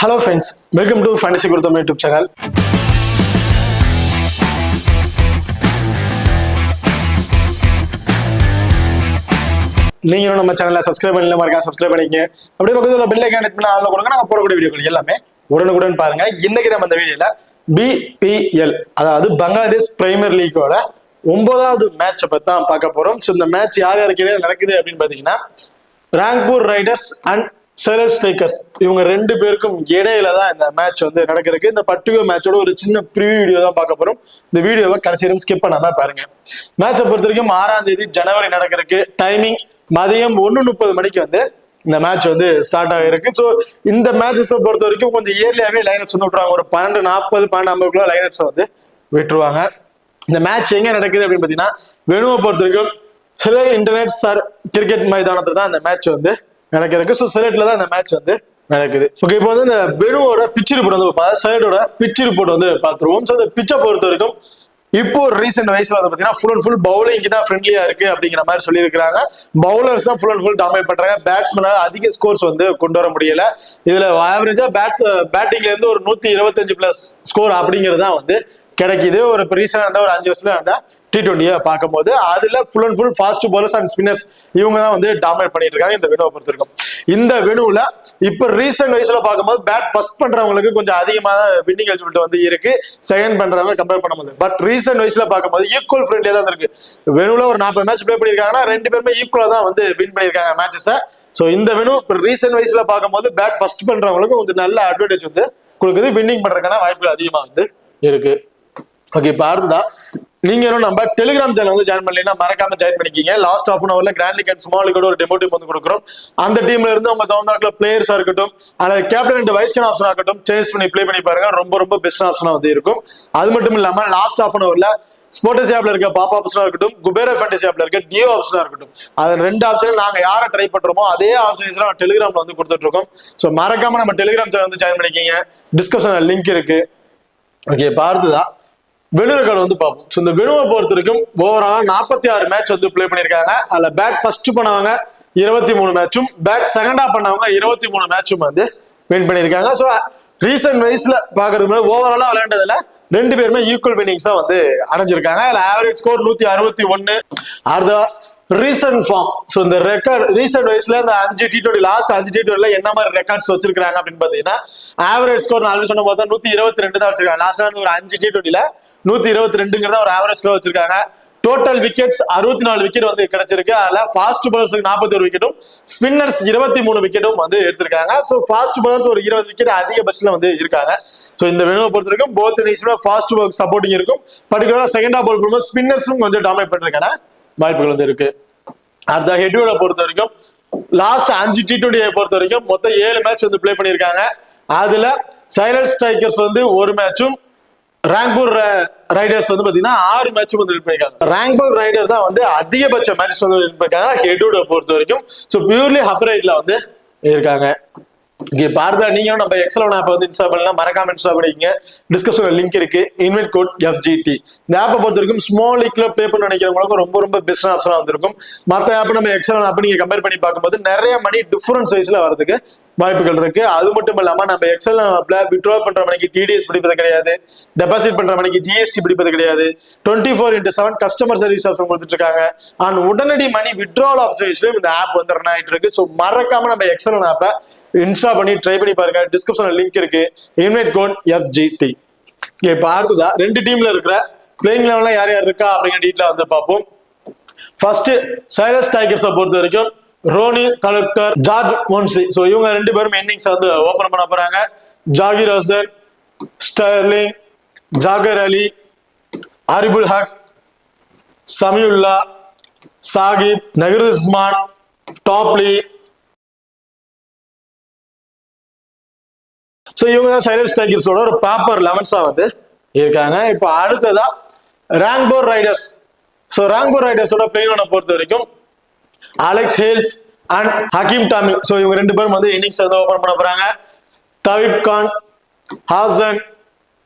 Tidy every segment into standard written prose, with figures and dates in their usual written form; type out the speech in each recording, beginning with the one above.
Hello friends, welcome to Fantasy Gurutham YouTube channel. நீங்க நம்ம சேனலை சப்ஸ்கிரைப் பண்ணல மறக்காம சப்ஸ்கிரைப் பண்ணிக்கங்க. அப்படியே பக்கத்துல பெல் ஐகான் கிளிக் பண்ணா ஆல்ல கொடுங்க. நாங்க போறக்கூடிய வீடியோக்கள் எல்லாமே உடனுக்குடன் பாருங்க. இன்னைக்கு நம்ம இந்த வீடியோல BPL அதாவது பங்களாதேஷ் பிரீமியர் லீக்கோட 9வது மேட்சை பத்தி தான் பார்க்க போறோம். ஸோ இந்த மேட்ச் யார் யாருக்கு இடையே நடக்குது அப்படின்னு பாத்தீங்கன்னா Rangpur Riders and seller strikers இவங்க ரெண்டு பேருக்கும் இடையில தான் இந்த மேட்ச் வந்து நடக்கிறதுக்கு. இந்த பர்டிகுலர் மேட்சோட ஒரு சின்ன ப்ரிவியூ வீடியோ தான் பார்க்க போறோம். இந்த வீடியோவை கடைசி வரைக்கும் ஸ்கிப் பண்ணாம பாருங்க. மேட்சை பொறுத்த வரைக்கும் 6ஆம் தேதி ஜனவரி நடக்கிறதுக்கு. டைமிங் மதியம் 1:30 மணிக்கு வந்து இந்த மேட்ச் வந்து ஸ்டார்ட் ஆகிருக்கு. ஸோ இந்த மேட்சஸை பொறுத்த வரைக்கும் கொஞ்சம் இயர்லியாவே லைனப்ஸ் வந்து விட்டுருவாங்க. ஒரு 12:40 12:50 லைனப்ஸ் வந்து விட்டுருவாங்க. இந்த மேட்ச் எங்க நடக்குது அப்படின்னு பாத்தீங்கன்னா வெனுவை பொறுத்த வரைக்கும் சிலர் இன்டர்நெட் சார் கிரிக்கெட் மைதானத்துல தான் இந்த மேட்ச் வந்து நடக்கிறதுக்கு. ஸோ சிலட்ல தான் இந்த மேட்ச் வந்து நடக்குது. ஓகே, இப்போ வந்து இந்த வெனுவோட பிச் ரிப்போர்ட் வந்து சைடோட பிச் ரிப்போர்ட் வந்து பார்த்துருவோம். ஸோ இந்த பிச்சை பொறுத்த வரைக்கும் இப்போ ரீசெண்ட் வயசுல வந்து பாத்தீங்கன்னா ஃபுல் அண்ட் ஃபுல் பவுலிங் தான் ஃப்ரெண்ட்லியா இருக்கு அப்படிங்கிற மாதிரி சொல்லியிருக்காங்க. பவுலர்ஸ் தான் ஃபுல் அண்ட் ஃபுல் டாமினேட் பண்றாங்க. பேட்ஸ்மேனால அதிக ஸ்கோர்ஸ் வந்து கொண்டு வர முடியல. இதுல ஆவரேஜா பேட்டிங்ல இருந்து ஒரு 125+ ஸ்கோர் அப்படிங்கிறது தான் வந்து கிடைக்குது. ஒரு ரீசெண்டா இருந்தா ஒரு 5 வருஷத்துல இருந்தா T20 பார்க்கும்போது அதுல full and full fast bowlers and spinners இவங்க தான் வந்து டாமினேட் பண்ணிட்டு இருக்காங்க இந்த வெனுவை பொறுத்த வரைக்கும். இந்த வெனுவுல இப்ப ரீசெண்ட் வயசுல பார்க்கும்போது பேட் ஃபர்ஸ்ட் பண்றவங்களுக்கு கொஞ்சம் அதிகமான வின்னிங் எலிஜிபிலிட்டி வந்து இருக்கு செகண்ட் பண்றவங்க கம்பேர் பண்ணும்போது. பட் ரீசெண்ட் வயசுல பார்க்கும்போது ஈக்குவல் ஃப்ரெண்ட்லியா தான் இருக்கு. வெனுவுல ஒரு 40 மேட்ச் பிளே பண்ணிருக்காங்கன்னா 2 பேருமே ஈக்குவலா தான் வந்து வின் பண்ணிருக்காங்க மேட்சஸை. ஸோ இந்த வெனு ரீசெண்ட் வயசுல பார்க்கும்போது பேட் ஃபர்ஸ்ட் பண்றவங்களுக்கு கொஞ்சம் நல்ல அட்வான்டேஜ் வந்து கொடுக்குது. வின்னிங் பண்றதுக்கான வாய்ப்புகள் அதிகமா வந்து இருக்கு. ஓகே, இப்போ அடுத்ததா நீங்க நம்ம டெலிகிராம் சேனல் வந்து ஜாயின் பண்ணீங்கன்னா மறக்காம ஜாயின் பண்ணிக்கிங்க. லாஸ்ட் ஹாஃப் அன் அவர்ல கிராண்ட் லீக் அண்ட் ஸ்மால் லீக்கோட ஒரு டெமோ டீம் வந்து கொடுக்குறோம். அந்த டீம்ல இருந்து உங்க தகுந்தாக்குள்ள பிளேயர்ஸா இருக்கட்டும் அல்லது captain and vice captain option ஆகட்டும் சேஞ்ச் பண்ணி பிளே பண்ணி பாருங்க. ரொம்ப ரொம்ப பெஸ்ட் ஆப்ஷனா வந்து இருக்கும். அது மட்டும் இல்லாம லாஸ்ட் ஹாஃப் அன் அவர்ல ஸ்போர்ட்ஸ் ஆப்ல இருக்க பாப் ஆப்ஷனா இருக்கட்டும், குபேரா ஃபேண்டசி ஆப்ல இருக்க டியோ ஆப்ஷனா இருக்கட்டும், அது 2 ஆப்ஷன் நாங்க யாரை ட்ரை பண்றோமோ அதே ஆப்ஷன்ஸ் டெலிகிராம்ல வந்து கொடுத்துட்டு இருக்கோம். ஸோ மறக்காம நம்ம டெலிகிராம் சேனல் வந்து ஜாயின் பண்ணிக்கிங்க. டிஸ்கிரிப்ஷன்ல லிங்க் இருக்கு. ஓகே, பார்த்துதான் வெனு ரெக்கார்டு வந்து பார்ப்போம். ஸோ இந்த வெனுவை பொறுத்த வரைக்கும் ஓவரால் 46 மேட்ச் வந்து பிளே பண்ணியிருக்காங்க. அதுல பேட் ஃபர்ஸ்ட் பண்ணவங்க 23 மேட்சும் பேட் செகண்டா பண்ணவங்க 23 மேட்சும் வந்து வின் பண்ணியிருக்காங்க. ஸோ ரீசெண்ட் வைஸ்ல பாக்குறது ஓவராலா விளையாண்டதுல 2 பேருமே ஈக்குவல் வின்னிங்ஸா வந்து அடைஞ்சிருக்காங்க. அதுல ஆவரேஜ் ஸ்கோர் 161. அடுத்த ரீசெண்ட் ஃபார்ம். ஸோ இந்த ரெக்கார்ட் ரீசெண்ட் வயசுல இந்த 5 T20 லாஸ்ட் 5 T20 என்ன மாதிரி ரெக்கார்ட்ஸ் வச்சிருக்காங்க அப்படின்னு பாத்தீங்கன்னா ஆவரேஜ் ஸ்கோர் நான் சொன்ன போது 122 தான் வச்சிருக்காங்க. லாஸ்ட் ஒரு 5 T20 122 ஒரு ஆவரேஜ் ஸ்கோர் வச்சிருக்காங்க. டோட்டல் விக்கெட்ஸ் 64 விக்கெட் வந்து கிடைச்சிருக்கு. அதுல ஃபாஸ்ட் பாலர்ஸ்க்கு 41 விக்கெட்டும் ஸ்பின்னர்ஸ் 23 விக்கெட்டும் வந்து எடுத்திருக்காங்க. ஸோ ஃபாஸ்ட் பாலர்ஸ் ஒரு 20 விக்கெட் அதிகபட்சத்துல வந்து இருக்காங்க. ஸோ இந்த வெனுவை பொறுத்த வரைக்கும் போத் இன்னிங்ஸ்ல ஃபாஸ்ட் ஒர்க் சப்போர்ட்டிங் இருக்கும். பர்டிகுலரா செகண்டா பால் பண்ணும்போது ஸ்பின்னர்ஸும் கொஞ்சம் டாமினேட் பண்றதுக்கான வாய்ப்புகள் வந்து இருக்கு. அடுத்த ஹெட்வியோட பொறுத்த வரைக்கும் லாஸ்ட் 5 T20 பொறுத்த வரைக்கும் மொத்தம் 7 மேட்ச் வந்து பிளே பண்ணியிருக்காங்க. அதுல சைலண்ட் ஸ்ட்ரைக்கர்ஸ் வந்து 1 மேட்சும் ராங்பூர் ரைடர்ஸ் வந்து பாத்தீங்கன்னா 6 மேட்ச் வந்து வின் பண்ணிருக்காங்க. ராங்பூர் ரைடர் தான் வந்து அதிகபட்ச மேட்ச் வந்து வின் பண்ணிருக்காங்க ஹெட்வுட பொறுத்த வரைக்கும். ஸோ பியூர்லி அப்ரைட்ல வந்து இருக்காங்க. இங்க பார்த்தா நீங்க நம்ம எக்ஸல் ஆப் வந்து இன்ஸ்டால் பண்ணலாம். மறக்காம இன்ஸ்டால் பண்ணிக்கங்க. டிஸ்கிரிப்ஷன்ல லிங்க் இருக்கு. Invite code FGT. இந்த ஆப்பை பொறுத்த வரைக்கும் ஸ்மால் லீக்ல ப்ளே பண்ண நினைக்கிறவங்களுக்கு ரொம்ப ரொம்ப பெஸ்ட் ஆப்ஷனா வந்திருக்கும். மற்ற ஆப் நம்ம எக்ஸல் ஆப் நீங்க கம்பேர் பண்ணி பார்க்கும்போது நிறைய மணி டிஃபரன்ஸ் வைஸ்ல வரதுக்கு வாய்ப்புகள் இருக்கு. அது மட்டும் இல்லாம நம்ம எக்ஸல் ஆப்ல வித்ட்ரா பண்ற மணிக்கு TDS பிடிப்பது கிடையாது, டெபாசிட் பண்ற மணிக்கு GST பிடிப்பது கிடையாது. 24/7 கஸ்டமர் சர்வீஸ் ஆப்ஷன் கொடுத்துட்டு இருக்காங்க. அண்ட் உடனடி மணி வித்ட்ரால் ஆப்ஷன்ஸ்லயும் இந்த ஆப் வந்து ரன் ஆயிட்டு இருக்கு. ஸோ மறக்காம நம்ம எக்ஸல் ஆப்பை இன்ஸ்டால் பண்ணி ட்ரை பண்ணி பாருங்க. டிஸ்கிரிப்ஷன்ல லிங்க் இருக்கு. Invite code FGT. இப்ப அடுத்ததா 2 டீம்ல இருக்கிற பிளேயிங் லெவல்ல யார் யார் இருக்கா அப்படிங்கிற டீட்டெயில வந்து பார்ப்போம். ஃபர்ஸ்ட் சைலண்ட் ஸ்ட்ரைக்கர்ஸை பொறுத்த வரைக்கும் ரோனி தலுக்கர், ஜார்ஜ் மோன்சி. ஸோ இவங்க 2 பேரும் இன்னிங்ஸ் வந்து ஓபன் பண்ண போறாங்க. ஜாகிர் ஹசன், ஸ்டெர்லிங், ஜாகர் அலி, அரிபுல் ஹக், சமியுல்லா, சாகிப், நகர் உஸ்மான், டாப்லி. ஸோ இவங்க தான் சைலண்ட் ஸ்ட்ரைக்கர்ஸோட ஒரு ப்ராப்பர் 11 வந்து இருக்காங்க. இப்போ அடுத்ததா Rangpur Riders. So Rangpur ரைடர்ஸோட playing பொறுத்த வரைக்கும் Alex Hales and Hakeem Tommy. So இவங்க 2 பேரும் வந்து இன்னிங்ஸ் வந்து ஓபன் பண்ண போறாங்க. தவிப் கான், ஹாசன்,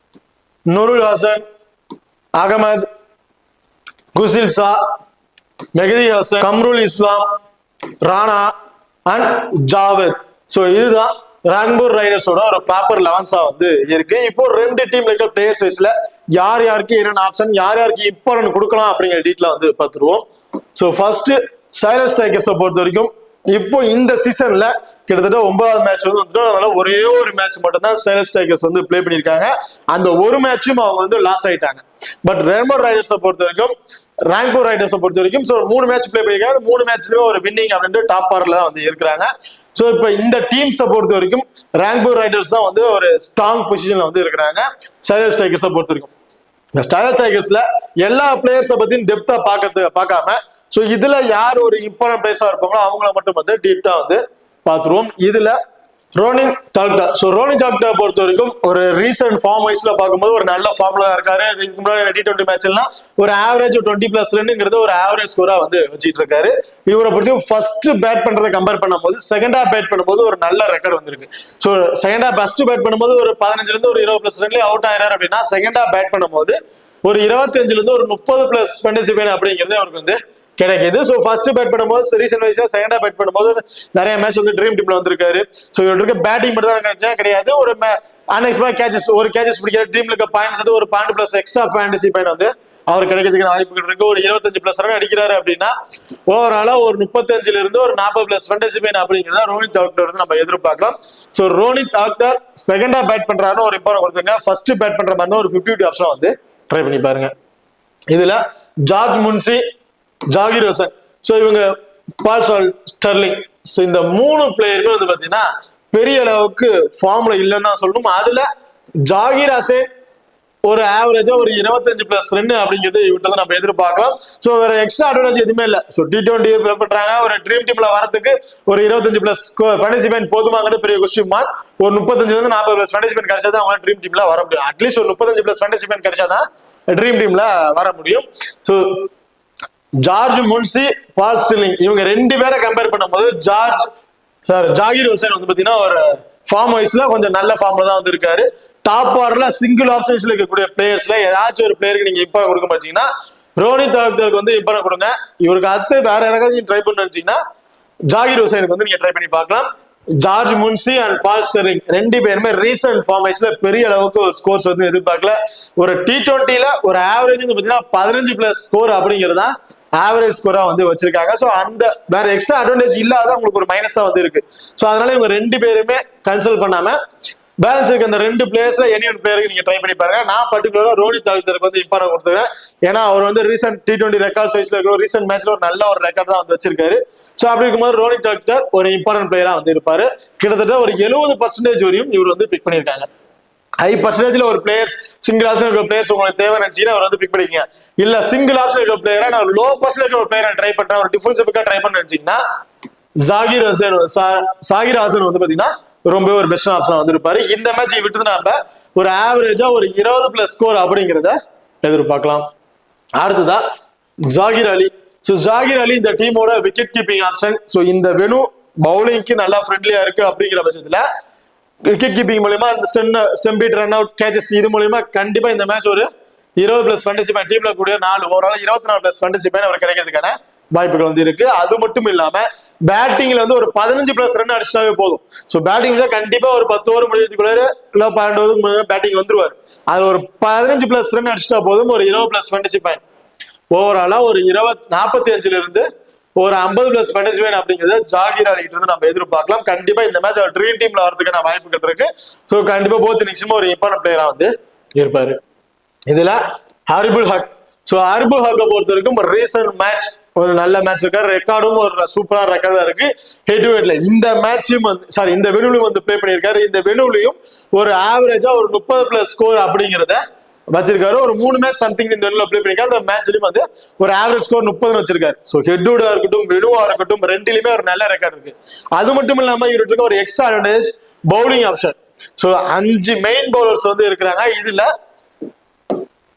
நூருல் ஹசன், அகமது, குசில் சா, மெஹதி ஹசன், கம்ருல் இஸ்லாம், ராணா அண்ட் ஜாவேத். ஸோ இதுதான் ராங்பூர் ரைடர்ஸோட ஒரு ப்ராப்பர் 11 வந்து இருக்கு. இப்போ ரெண்டு டீம்ல இருக்க பிளேயர்ஸ் வைஸ்ல யார் யாருக்கு என்னென்ன ஆப்ஷன், யார் யாருக்கு இம்பார்ட்டன்ட் கொடுக்கலாம் அப்படிங்கிற டீட்ல வந்து பார்த்துருவோம். ஸோ ஃபர்ஸ்ட் சைலன்ஸ் ஸ்ட்ரைக்கர்ஸை பொறுத்த வரைக்கும் இப்போ இந்த சீசன்ல கிட்டத்தட்ட 9வது மேட்ச் வந்து வந்துட்டு, அதனால ஒரே ஒரு மேட்ச் மட்டும் தான் சைலன்ஸ் ஸ்ட்ரைக்கர்ஸ் வந்து பிளே பண்ணியிருக்காங்க. அந்த ஒரு மேட்சும் அவங்க வந்து லாஸ் ஆயிட்டாங்க. பட் ரெயின்போ ரைடர்ஸை பொறுத்த வரைக்கும், ராங்பூர் ரைடர்ஸை பொறுத்த வரைக்கும் ஸோ 3 மேட்ச் பிளே பண்ணியிருக்காங்க. 3 மேட்ச்லயும் ஒரு வின்னிங் அப்படின்ட்டு டாப் ஆர்ல தான் வந்து இருக்கிறாங்க. ஸோ இப்போ இந்த டீம்ஸை பொறுத்த வரைக்கும் ராங்பூர் ரைடர்ஸ் தான் வந்து ஒரு ஸ்ட்ராங் பொசிஷன்ல வந்து இருக்கிறாங்க. சைலன்ஸ் ஸ்ட்ரைக்கர்ஸை பொறுத்த வரைக்கும் இந்த சைலன்ஸ் ஸ்ட்ரைக்கர்ஸ்ல எல்லா பிளேயர்ஸை பத்தியும் டெப்தா பார்க்காம ஸோ இதுல யார் ஒரு இம்பார்ட்டன்ட் பிளேயர்ஸா இருப்பாங்களோ அவங்கள மட்டும் வந்து டீப்டா வந்து பார்த்துருவோம். இதுல ronin Dalda. So ronin Dalda பொறுத்த வரைக்கும் ஒரு ரீசெண்ட் ஃபார்ம் வைஸ்ல பார்க்கும்போது ஒரு நல்ல ஃபார்ம்ல இருக்காரு. இதுக்கு முன்னாடி T20 மேட்ச்லாம் ஒரு ஆவரேஜ் 20+ ரன்ங்கிறது ஒரு ஆவரேஜ் ஸ்கோரா வந்து வச்சுட்டு இருக்காரு. இவரை பொறுத்த ஃபர்ஸ்ட் பேட் பண்றதை கம்பேர் பண்ணும்போது செகண்ட் ஹாஃப் பேட் பண்ணும்போது ஒரு நல்ல ரெக்கார்ட் வந்திருக்கு. So second half first bad பண்ணும்போது ஒரு 15 இருந்து ஒரு 20+ ரன்லயே அவுட் ஆயிராரு அப்படின்னா, செகண்ட் ஹாஃப் பேட் பண்ணும்போது ஒரு 25 இருந்து ஒரு 30+ ஃபேண்டசி பாயிண்ட் அப்படிங்கிறது அவருக்கு வந்து கிடைக்குது. ஸோ ஃபர்ஸ்ட் பேட் பண்ணும்போது ரீசெண்ட் வைஸா செகண்டா பேட் பண்ணும்போது நிறைய மேட்ச் வந்து ட்ரீம் டீம்ல வந்திருக்காரு. ஸோ இவருக்கு இருக்க பேட்டிங் மட்டும் தான் கிடையாது, ஒரு அன்எக்ஸ்பெக்டட் கேச்சஸ், ஒரு கேச்சஸ் பிடிக்கிற டீம்ல இருக்க பாயிண்ட்ஸ் வந்து ஒரு பாயிண்ட்+ எக்ஸ்ட்ரா ஃபேண்டசி பாயிண்ட் வந்து அவர் கிடைக்கிறதுக்கு வாய்ப்புகள் இருக்கு. ஒரு 25+ ரன் அடிக்கிறாரு அப்படின்னா ஓவராலா ஒரு 35 இருந்து ஒரு 40+ ஃபேண்டசி பாயிண்ட் அப்படிங்கிறத ரோனித் அக்தர் வந்து நம்ம எதிர்பார்க்கலாம். ஸோ ரோனித் அக்தர் செகண்டா பேட் பண்றாருன்னு ஒரு இம்பார்ட்டன் கொடுத்துருங்க. ஃபர்ஸ்ட் பேட் பண்ற மாதிரி ஒரு 50-50 ஆப்ஷன் வந்து ட்ரை பண்ணி பாருங்க. இதுல ஜார்ஜ் முன்சி, ஜாகிர் ஹசன், ஸோ இவங்க பால் ஸ்டெர்லிங், ஸோ இந்த 3 பிளேயருமே வந்து பார்த்தீங்கன்னா பெரிய அளவுக்கு ஃபார்ம்ல இல்லைன்னு தான் சொல்லணும். அதுல ஜாகிர் ஹசன் ஒரு ஆவரேஜா ஒரு 25+ ரன் அப்படிங்கிறது இவர்கிட்ட நம்ம எதிர்பார்க்கலாம். ஸோ வேற எக்ஸ்ட்ரா அட்வான்டேஜ் எதுவுமே இல்லை. ஸோ T20 பிளே பண்றாங்க, ஒரு ட்ரீம் டீம்ல வரதுக்கு ஒரு 25+ ஃபேண்டசி பாயிண்ட் போதுமாங்கிறது பெரிய கொஸ்டின் மார்க். ஒரு 35 இருந்து 40+ ஃபேண்டசி பாயிண்ட் கிடைச்சாதான் அவங்க ட்ரீம் டீம்ல வர முடியும். அட்லீஸ்ட் ஒரு 35+ ஃபேண்டசி பாயிண்ட் கிடைச்சாதான் ட்ரீம் டீம்ல வர முடியும். ஸோ ஜார்ஜ் முன்சி, பால் ஸ்டில்லிங் இவங்க 2 பேரை கம்பேர் பண்ணும்போது ஜாகிர் ஹுசைன் வந்து பாத்தீங்கன்னா ஒரு ஃபார்ம் வைஸ்ல கொஞ்சம் நல்ல ஃபார்ம்ல தான் வந்து இருக்காரு. டாப் ஆர்டர்ல சிங்கிள் ஆப்ஷன்ஸ்ல இருக்கக்கூடிய பிளேயர்ஸ்ல ஏதாச்சும் ஒரு பிளேயருக்கு நீங்க இம்பார்ட் கொடுக்க மாட்டீங்கன்னா ரோனித் அக்தருக்கு வந்து இம்பார்ட் கொடுங்க. இவருக்கு அடுத்து வேற யாராச்சும் ட்ரை பண்ண நினைச்சீங்கன்னா ஜாகிர் ஹுசைனுக்கு வந்து நீங்க ட்ரை பண்ணி பார்க்கலாம். George Munshi and ball Sterling 2 பேருமே ரீசெண்ட் ஃபார்ம் வைஸ்ல பெரிய அளவுக்கு ஒரு ஸ்கோர்ஸ் வந்து எதிர்பார்க்கல. ஒரு T20ல ஒரு ஆவரேஜ் வந்து பாத்தீங்கன்னா 15+ ஸ்கோர் அப்படிங்கிறதா ஆவரேஜ் ஸ்கோரா வந்து வச்சிருக்காங்க. ஸோ அந்த வேற எக்ஸ்ட்ரா அட்வான்டேஜ் இல்லாத உங்களுக்கு ஒரு மைனஸா வந்து இருக்கு. ஸோ அதனால இவங்க 2 பேருமே கன்சல்ட் பண்ணாம பேலன்ஸ் இருக்க அந்த 2 பிளேயர்ஸ்ல எனி ஒரு பிளேயருக்கு நீங்க ட்ரை பண்ணி பாருங்க. நான் பர்டிகுலரா ரோனித் அக்தருக்கு வந்து இம்பார்ட்டன் கொடுத்துருக்கேன். ஏன்னா அவர் வந்து ரீசெண்ட் T20 ரெக்கார்ட் வைஸ்ல இருக்கிற ரீசெண்ட் மேட்ச்ல ஒரு நல்ல ஒரு ரெக்கார்ட் தான் வந்து வச்சிருக்காரு. ஸோ அப்படி இருக்கும்போது ரோனித் அக்தர் ஒரு இம்பார்ட்டன்ட் பிளேயரா வந்து இருப்பாரு. கிட்டத்தட்ட ஒரு 70% வரையும் இவர் வந்து பிக் பண்ணியிருக்காங்க. ஹை பர்சன்டேஜ்ல ஒரு பிளேயர்ஸ் சிங்கிள் ஆப்ஷன் இருக்கிற பிளேயர்ஸ் உங்களுக்கு தேவை நினைச்சீங்கன்னா அவர் வந்து பிக் பண்ணிக்கங்க. இல்ல சிங்கிள் ஆப்ஷன் இருக்கிற பிளேயரா நான் லோ பர்சன்டேஜ் ஒரு பிளேயரை ட்ரை பண்றேன், ஒரு டிஃபென்சிவ்க்கா ட்ரை பண்ண நினைச்சீங்கன்னா ஜாகிர் ஹசன் வந்து பாத்தீங்கன்னா ரொம்ப ஒரு பெஸ்ட் ஆப்ஷன் வந்து இருப்பாரு. இந்த மேட்ச் விட்டு நாம ஒரு ஆவரேஜா ஒரு 20+ ஸ்கோர் அப்படிங்கிறத எதிர்பார்க்கலாம். அடுத்ததா ஜாகிர் அலி. ஸோ ஜாகிர் அலி இந்த டீமோட விக்கெட் கீப்பிங் ஆப்ஷன். ஸோ இந்த வெனு பவுலிங்க்கு நல்லா ஃப்ரெண்ட்லியா இருக்கு அப்படிங்கிற பட்சத்துல விக்கெட் கீப்பிங் மூலமா அந்த stumped, run out, catches இது மூலமா கண்டிப்பா இந்த மேட்ச் ஒரு 20+ ஃபேண்டசி பாயிண்ட் டீம்ல கூடிய 4 ஓவரால் 24+ ஃபேண்டசி பாயிண்ட் அவர் கிடைக்கிறதுக்கான வாய்ப்புகள் வந்து இருக்கு. அது மட்டும் இல்லாம பேட்டிங்ல வந்து ஒரு 15+ ரன் அடிச்சாவே போதும். ஸோ பேட்டிங்ல கண்டிப்பா ஒரு 10 ஓவர் முடியறதுக்குள்ள இல்ல 12 ஓவர் பேட்டிங் வந்துருவாரு. அது ஒரு 15+ ரன் அடிச்சா போதும், ஒரு 20+ ஃபேண்டசி பாயிண்ட் ஓவராலா ஒரு 45 இருந்து ஒரு 50+ ஃபேண்டசி பாயிண்ட் அப்படிங்கிறத ஜாகிர் அலிகிட்ட இருந்து நம்ம எதிர்பார்க்கலாம். கண்டிப்பா இந்த மேட்ச் அவர் ட்ரீம் டீம்ல வரதுக்கான வாய்ப்புகள் இருக்கு. ஸோ கண்டிப்பா போத் நிச்சயமா ஒரு இம்பார்ட்டன்ட் பிளேயரா வந்து இருப்பாரு. இதுல ஹரிபுல் ஹக். ஸோ ஹரிபுல் ஹக்கை பொறுத்த வரைக்கும் ஒரு ரீசெண்ட் மேட்ச் ஒரு நல்ல மேட்ச் இருக்காரு, ரெக்கார்டும் ஒரு சூப்பரான ரெக்கார்ட் தான் இருக்கு. ஹெட் டு ஹெட்ல இந்த மேட்சும் வந்து இந்த வெனுலையும் வந்து பிளே பண்ணியிருக்காரு. இந்த வெனுலையும் ஒரு ஆவரேஜா ஒரு 30+ ஸ்கோர் அப்படிங்கிறத வச்சிருக்காரு. ஒரு 3 மேட்ச் சம்திங் இந்த வெனுல பிளே பண்ணிருக்காரு. அந்த மேட்ச்லயும் வந்து ஒரு ஆவரேஜ் ஸ்கோர் 30 வச்சிருக்காரு. ஸோ ஹெட்டோட இருக்கட்டும் வெனுவா இருக்கட்டும் 2லயுமே ஒரு நல்ல ரெக்கார்ட் இருக்கு. அது மட்டும் இல்லாம இவருக்கு ஒரு extra advantage bowling option. So 5 main bowlers வந்து இருக்கிறாங்க. இதுல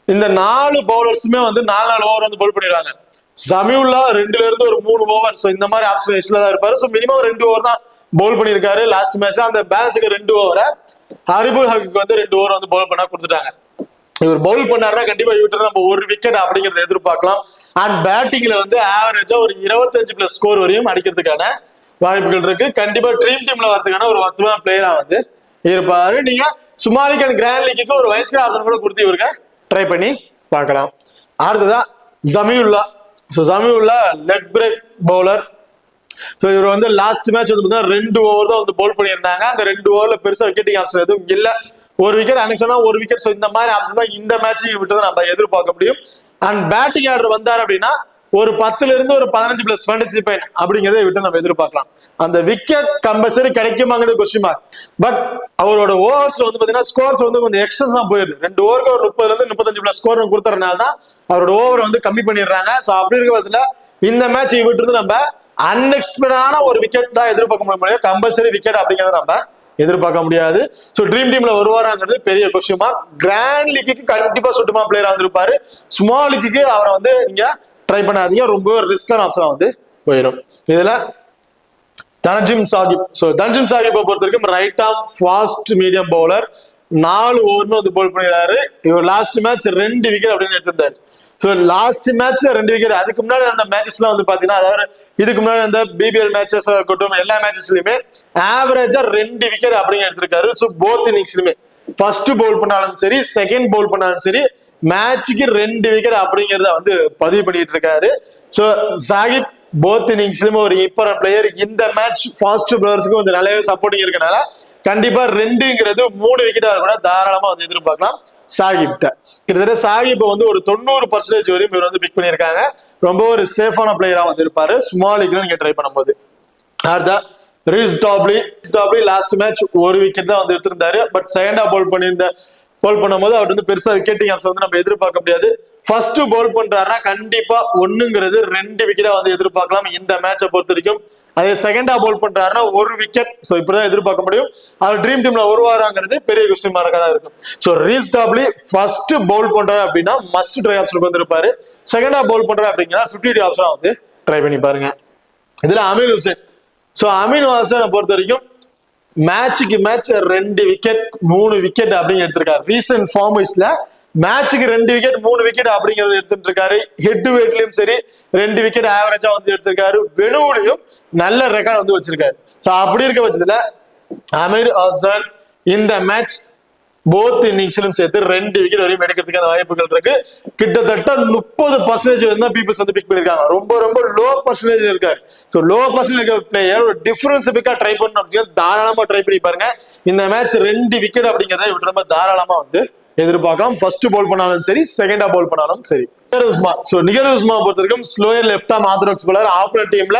இந்த 4 பவுலர்ஸுமே வந்து 4 ஓவர் வந்து பவுல் பண்ணிடுறாங்க. சமியுல்லா 2ல இருந்து ஒரு 3 ஓவர். ஸோ இந்த மாதிரி ஆப்ஷன் தான் இருப்பாரு. ஸோ மினிமம் 2 ஓவர் தான் பவுல் பண்ணியிருக்காரு லாஸ்ட் மேட்ச்ல. அந்த பேலன்ஸுக்கு 2 ஓவரை ஹரிபுல் ஹக்கு வந்து 2 ஓவர் வந்து பவுல் பண்ண கொடுத்துட்டாங்க. இவர் பவுல் பண்ணாருன்னா கண்டிப்பா இவர்கிட்ட நம்ம ஒரு விக்கெட் அப்படிங்கறத எதிர்பார்க்கலாம். அண்ட் பேட்டிங்ல வந்து ஆவரேஜா ஒரு 25+ ஸ்கோர் வரையும் அடிக்கிறதுக்கான வாய்ப்புகள் இருக்கு. கண்டிப்பா ட்ரீம் டீம்ல வரதுக்கான ஒரு வர்த்தமான பிளேயரா வந்து இருப்பாரு. நீங்க சுமாலி அண்ட் கிராண்ட் லீக்கு ஒரு வைஸ்கர் ஆப்ஷன் கூட கொடுத்து இவருக்கு ட்ரை பண்ணி பார்க்கலாம். அடுத்ததா ஜமீவுல்லா. ஜமீவுல்லா லெக் பிரேக் பவுலர். இவர் வந்து லாஸ்ட் மேட்ச் வந்து 2 ஓவர் தான் வந்து பவுல் பண்ணியிருந்தாங்க. அந்த 2 ஓவர்ல பெருசா விக்கெட்டிங் ஆப்ஷன் எதுவும் இல்ல. ஒரு விக்கெட் அன்னைக்கு சொன்னா ஒரு விக்கெட். இந்த மாதிரி ஆப்ஷன் தான் இந்த மேட்ச் விட்டு நம்ம எதிர்பார்க்க முடியும். அண்ட் பேட்டிங் ஆர்டர் வந்தார் அப்படின்னா ஒரு 10ல இருந்து ஒரு 15 பிளஸ் ஃபேண்டசி பாயிண்ட் அப்படிங்கறத விட்டு நம்ம எதிர்பார்க்கலாம். அந்த விக்கெட் கம்பல்சரி கிடைக்குமாங்கிறது கொஸ்டின் மார்க். பட் அவரோட ஓவர்ஸ்ல வந்து பாத்தீங்கன்னா ஸ்கோர்ஸ் வந்து கொஞ்சம் எக்ஸ்ட்ரா போயிடுது. 2 ஓவருக்கு ஒரு 30ல இருந்து 35 பிளஸ் ஸ்கோர் கொடுத்தறதுனால தான் அவரோட ஓவர் வந்து கம்மி பண்ணிடுறாங்க. சோ அப்படி இருக்க பட்சத்துல இந்த மேட்ச் விட்டு இருந்து நம்ம அன்எக்ஸ்பெக்டடான ஒரு விக்கெட் தான் எதிர்பார்க்க முடியும். கம்பல்சரி விக்கெட் அப்படிங்கறத நம்ம எதிர்பார்க்க முடியாது. சோ ட்ரீம் டீம்ல வருவாராங்கிறது பெரிய கொஸ்டின் மார்க். கிராண்ட் லீக்கு கண்டிப்பா சுட்டுமா பிளேயரா வந்திருப்பாரு. ஸ்மால் லீக்கு அவரை வந்து நீங்க ட்ரை பண்ணாதீங்க. ரொம்ப ரிஸ்கான ஆப்ஷனா வந்து போயிடும். இதுல தன்ஜிம் சாகிப். தன்ஜிம் சாகிப்பை பொறுத்த வரைக்கும் right arm fast medium bowler. 4 ஓவர்னு வந்து போல் பண்ணிடுறாரு. இவர் லாஸ்ட் மேட்ச் 2 விக்கெட் அப்படின்னு எடுத்திருந்தாரு. லாஸ்ட் மேட்ச்ல 2 விக்கெட். அதுக்கு முன்னாடி அந்த மேட்சஸ்லாம் வந்து பாத்தீங்கன்னா, அதாவது இதுக்கு முன்னாடி அந்த பிபிஎல் மேட்சஸ் இருக்கட்டும், எல்லா மேட்சஸ்லயுமே ஆவரேஜா 2 விக்கெட் அப்படின்னு எடுத்திருக்காரு. போத் இன்னிங்ஸ்லயுமே ஃபர்ஸ்ட் பவுல் பண்ணாலும் சரி, செகண்ட் பவுல் பண்ணாலும் சரி, மேட்சுக்கு 2 விக்கெட் அப்படிங்கறத வந்து பதிவு பண்ணிட்டு இருக்காரு. சாகிப் போத் இன்னிங்ஸ்லயுமே ஒரு இம்பார்ட்டன்ட் பிளேயர். இந்த மேட்ச் ஃபாஸ்ட் பவுலர்ஸ்க்கு கொஞ்சம் நல்லாவே சப்போர்ட்டிங் இருக்கனால கண்டிப்பா 2ங்கிறது 3 விக்கெட்டா கூட தாராளமா வந்து எதிர்பார்க்கலாம் சாகிப்ட. கிட்டத்தட்ட சாகிப் வந்து ஒரு 90% வரையும் இவர் வந்து பிக் பண்ணியிருக்காங்க. ரொம்ப ஒரு சேஃபான பிளேயரா வந்து இருப்பாரு ஸ்மாலிக்கு நீங்க ட்ரை பண்ணும்போது. அடுத்த ரிஸ் டாப்லி லாஸ்ட் மேட்ச் 1 விக்கெட் தான் வந்து எடுத்திருந்தாரு. பட் செகண்டா பவுல் பண்ணும்போது அவர் வந்து பெருசா விக்கெட்டிங் ஆப்ஷன் வந்து நம்ம எதிர்பார்க்க முடியாது. ஃபர்ஸ்ட் பவுல் பண்றாருன்னா கண்டிப்பா 1ங்கிறது 2 விக்கெட்டா வந்து எதிர்பார்க்கலாம் இந்த மேட்சை பொறுத்த வரைக்கும். அதே செகண்டா பவுல் பண்றாருன்னா 1 விக்கெட். இப்படிதான் எதிர்பார்க்க முடியும். அவர் ட்ரீம் டீம்ல வருவாராங்கிறது பெரிய கொஸ்டின் மார்க்கா தான் இருக்கும். ரீஸ் டாப்லி ஃபர்ஸ்ட் பவுல் பண்றாரு அப்படின்னா மஸ்ட் ட்ரை ஆப்ஷனுக்கு வந்திருப்பாரு. செகண்டா பவுல் பண்றாரு அப்படிங்கன்னா 50 ஆப்ஷனா வந்து ட்ரை பண்ணி பாருங்க. இதுல அமீன் ஹுசைன். அமீன் ஹுசைனை பொறுத்த வரைக்கும் மேட்சுக்கு மேட்ச் 2 விக்கெட் 3 விக்கெட் அப்படின்னு எடுத்திருக்காரு. ரீசன்ட் ஃபார்மேட்ஸ்ல மேட்சுக்கு 2 விக்கெட் 3 விக்கெட் அப்படிங்கறது எடுத்துட்டு இருக்காரு. ஹெட் வெயிட்லயும் சரி 2 விக்கெட் ஆவரேஜா வந்து எடுத்திருக்காரு. வெனுவுலையும் நல்ல ரெக்கார்ட் வந்து வச்சிருக்காரு. அப்படி இருக்க பட்சத்துல அமீர் ஹசன் இந்த மேட்ச் போத் இன்னிங்ஸ்லும் சேர்த்து 2 விக்கெட் வரையும் எடுக்கிறதுக்கான வாய்ப்புகள் இருக்கு. கிட்டத்தட்ட 30% தான் பீப்புள்ஸ் வந்து பிக் பண்ணிருக்காங்க. ரொம்ப ரொம்ப லோ பர்சன்டேஜ் இருக்காரு. லோ பர்சன்டேஜ் பிளேயர் ஒரு டிஃபரன்ஸ் பிக்கா ட்ரை பண்ணணும் அப்படின்னு தாராளமா ட்ரை பண்ணி பாருங்க. இந்த மேட்ச் 2 விக்கெட் அப்படிங்கறத இவரு நம்ம தாராளமா வந்து எதிர்பார்க்கலாம். ஃபர்ஸ்ட் பவுல் பண்ணாலும் சரி, செகண்டா பவுல் பண்ணாலும் சரி. நிகர் உஸ்மான் பொறுத்த வரைக்கும் slower left arm orthodox bowler. Opponent டீம்ல